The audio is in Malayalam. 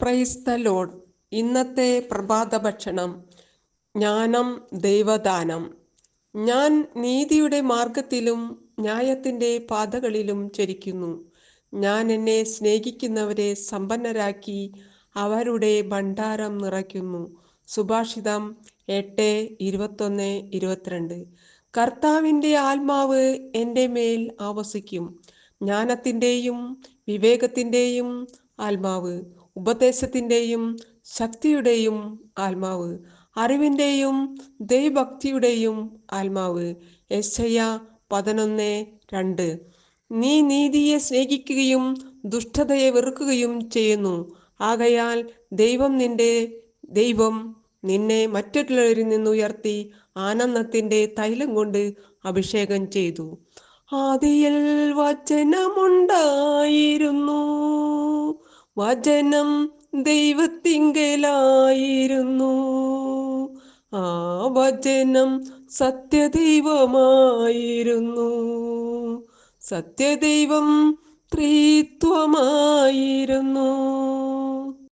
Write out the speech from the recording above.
Praise the Lord. ഇന്നത്തെ പ്രഭാത ഭക്ഷണം ജ്ഞാനം ദൈവദാനം. ഞാൻ നീതിയുടെ മാർഗത്തിലും ന്യായത്തിൻ്റെ പാതകളിലും ചരിക്കുന്നു. ഞാൻ എന്നെ സ്നേഹിക്കുന്നവരെ സമ്പന്നരാക്കി അവരുടെ ഭണ്ഡാരം നിറയ്ക്കുന്നു. സുഭാഷിതം 8:21-22. കർത്താവിൻ്റെ ആത്മാവ് എൻ്റെ മേൽ ആവസിക്കും. ജ്ഞാനത്തിൻ്റെയും വിവേകത്തിൻ്റെയും ആത്മാവ്, ഉപദേശത്തിൻ്റെയും ശക്തിയുടെയും ആത്മാവ്, അറിവിൻ്റെയും ദൈവഭക്തിയുടെയും ആത്മാവ്. യെശയ്യാ 11:2. നീ നീതിയെ സ്നേഹിക്കുകയും ദുഷ്ടതയെ വെറുക്കുകയും ചെയ്യുന്നു. ആകയാൽ ദൈവം നിന്നെ മറ്റുള്ളവരിൽ നിന്നുയർത്തി ആനന്ദത്തിൻ്റെ തൈലം കൊണ്ട് അഭിഷേകം ചെയ്തു. ആദിയിൽ വചനമുണ്ടായിരുന്നു, വചനം ദൈവത്തിങ്കലായിരുന്നു, ആ വചനം സത്യദൈവമായിരുന്നു, സത്യദൈവം ത്രിത്വമായിരുന്നു.